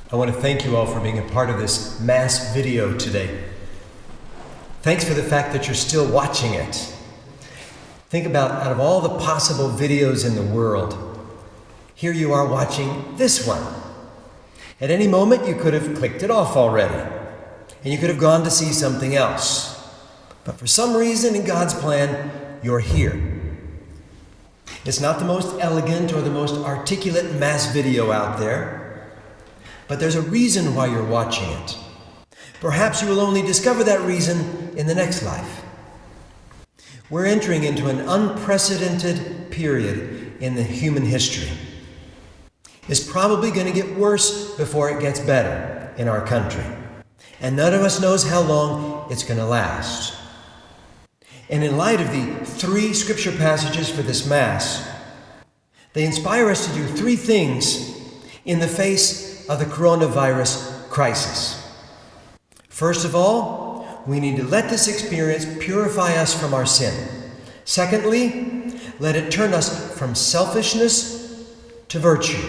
I want to thank you all for being a part of this Mass video today. Thanks for the fact that you're still watching it. Think about, out of all the possible videos in the world, here you are watching this one. At any moment, you could have clicked it off already, and you could have gone to see something else. But for some reason in God's plan, you're here. It's not the most elegant or the most articulate Mass video out there, but there's a reason why you're watching it. Perhaps you will only discover that reason in the next life. We're entering into an unprecedented period in the human history. It's probably going to get worse before it gets better in our country. And none of us knows how long it's going to last. And in light of the 3 scripture passages for this Mass, they inspire us to do 3 things in the face of the coronavirus crisis. First of all, we need to let this experience purify us from our sin. Secondly, let it turn us from selfishness to virtue.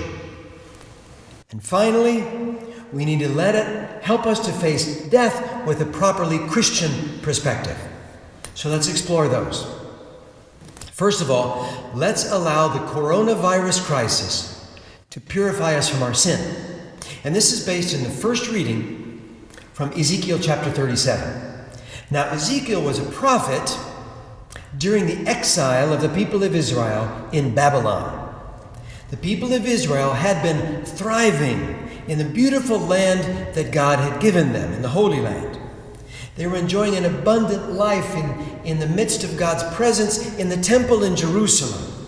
And finally, we need to let it help us to face death with a properly Christian perspective. So let's explore those. First of all, let's allow the coronavirus crisis to purify us from our sin. And this is based in the first reading from Ezekiel Chapter 37. Now, Ezekiel was a prophet during the exile of the people of Israel in Babylon. The people of Israel had been thriving in the beautiful land that God had given them, in the Holy Land. They were enjoying an abundant life in the midst of God's presence in the temple in Jerusalem.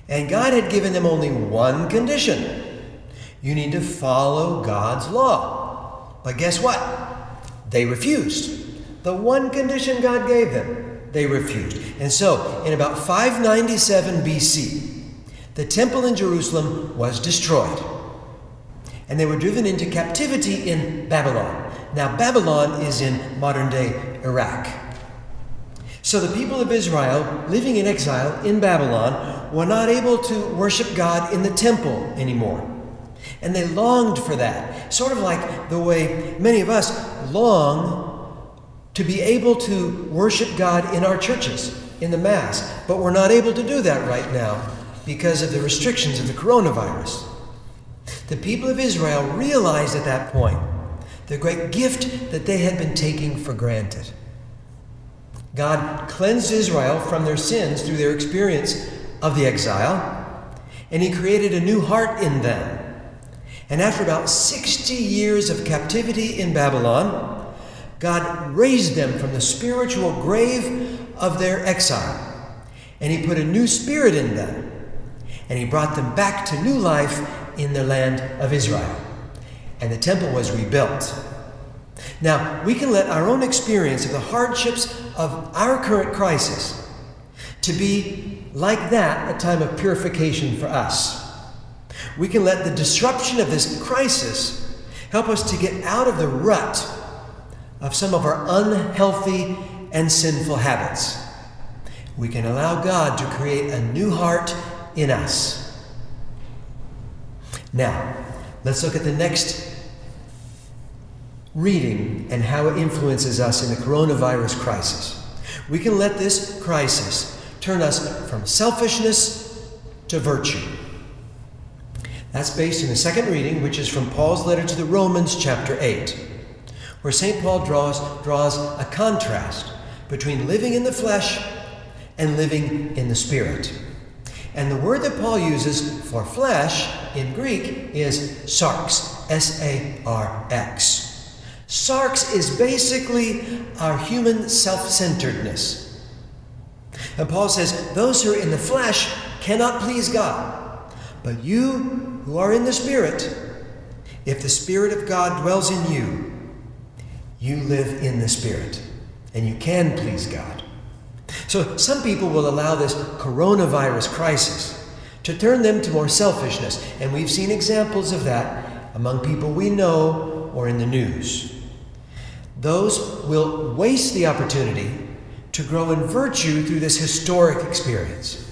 And God had given them only one condition. You need to follow God's law. But guess what? They refused. The one condition God gave them, they refused. And so, in about 597 BC, the temple in Jerusalem was destroyed. And they were driven into captivity in Babylon. Now, Babylon is in modern-day Iraq. So the people of Israel, living in exile in Babylon, were not able to worship God in the temple anymore. And they longed for that, sort of like the way many of us long to be able to worship God in our churches, in the Mass. But we're not able to do that right now because of the restrictions of the coronavirus. The people of Israel realized at that point the great gift that they had been taking for granted. God cleansed Israel from their sins through their experience of the exile, and He created a new heart in them. And after about 60 years of captivity in Babylon, God raised them from the spiritual grave of their exile. And He put a new spirit in them. And He brought them back to new life in the land of Israel. And the temple was rebuilt. Now, we can let our own experience of the hardships of our current crisis to be like that, a time of purification for us. We can let the disruption of this crisis help us to get out of the rut of some of our unhealthy and sinful habits. We can allow God to create a new heart in us. Now, let's look at the next reading and how it influences us in the coronavirus crisis. We can let this crisis turn us from selfishness to virtue. That's based in the second reading, which is from Paul's letter to the Romans, chapter 8, where St. Paul draws a contrast between living in the flesh and living in the Spirit. And the word that Paul uses for flesh in Greek is sarx, S-A-R-X. Sarx is basically our human self-centeredness. And Paul says, those who are in the flesh cannot please God. But you who are in the Spirit, if the Spirit of God dwells in you, you live in the Spirit, and you can please God. So some people will allow this coronavirus crisis to turn them to more selfishness, and we've seen examples of that among people we know or in the news. Those will waste the opportunity to grow in virtue through this historic experience.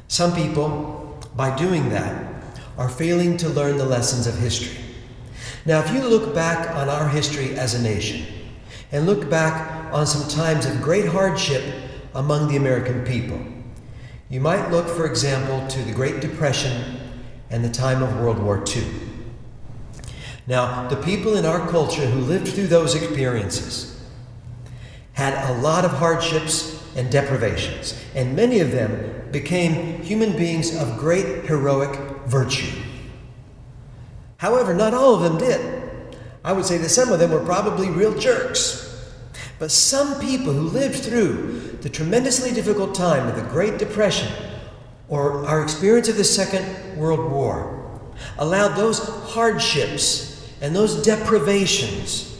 Some people, by doing that, are failing to learn the lessons of history. Now, if you look back on our history as a nation and look back on some times of great hardship among the American people, you might look, for example, to the Great Depression and the time of World War II. Now, the people in our culture who lived through those experiences had a lot of hardships and deprivations, and many of them became human beings of great heroic virtue. However, not all of them did. I would say that some of them were probably real jerks. But some people who lived through the tremendously difficult time of the Great Depression or our experience of the Second World War allowed those hardships and those deprivations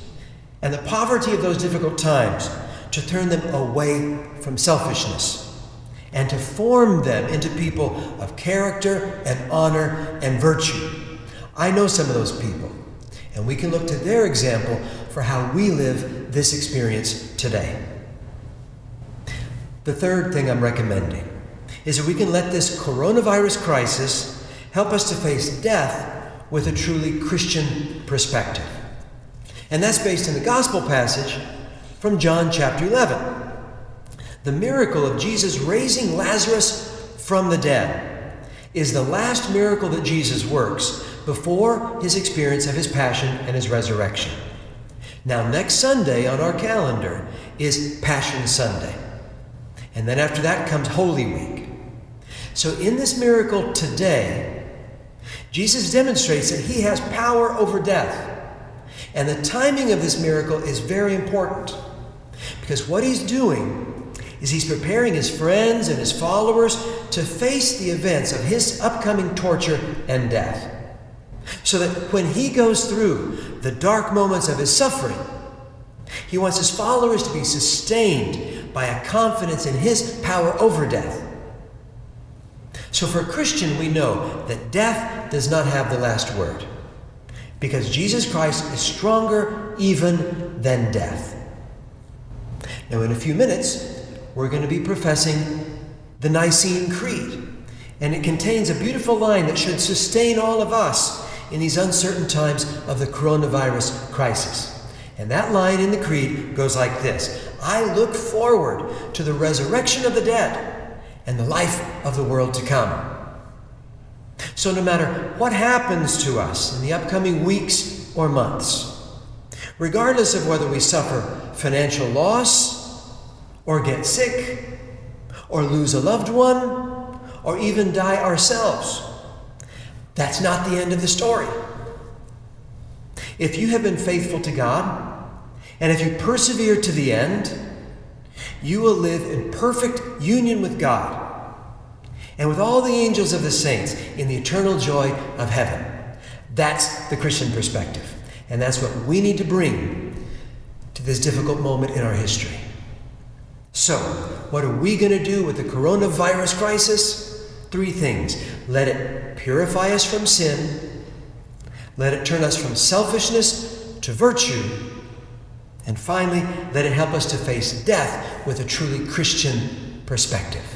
and the poverty of those difficult times to turn them away from selfishness and to form them into people of character and honor and virtue. I know some of those people, and we can look to their example for how we live this experience today. The third thing I'm recommending is that we can let this coronavirus crisis help us to face death with a truly Christian perspective. And that's based in the gospel passage from John chapter 11. The miracle of Jesus raising Lazarus from the dead is the last miracle that Jesus works before his experience of his passion and his resurrection. Now, next Sunday on our calendar is Passion Sunday. And then after that comes Holy Week. So in this miracle today, Jesus demonstrates that he has power over death. And the timing of this miracle is very important, because what he's doing is he's preparing his friends and his followers to face the events of his upcoming torture and death. So that when he goes through the dark moments of his suffering, he wants his followers to be sustained by a confidence in his power over death. So for a Christian, we know that death does not have the last word, because Jesus Christ is stronger even than death. Now, in a few minutes, we're going to be professing the Nicene Creed, and it contains a beautiful line that should sustain all of us in these uncertain times of the coronavirus crisis. And that line in the Creed goes like this: I look forward to the resurrection of the dead and the life of the world to come. So no matter what happens to us in the upcoming weeks or months, regardless of whether we suffer financial loss, or get sick, or lose a loved one, or even die ourselves, that's not the end of the story. If you have been faithful to God, and if you persevere to the end, you will live in perfect union with God and with all the angels of the saints in the eternal joy of heaven. That's the Christian perspective. And that's what we need to bring to this difficult moment in our history. So, what are we going to do with the coronavirus crisis? 3 things. Let it purify us from sin. Let it turn us from selfishness to virtue. And finally, let it help us to face death with a truly Christian perspective.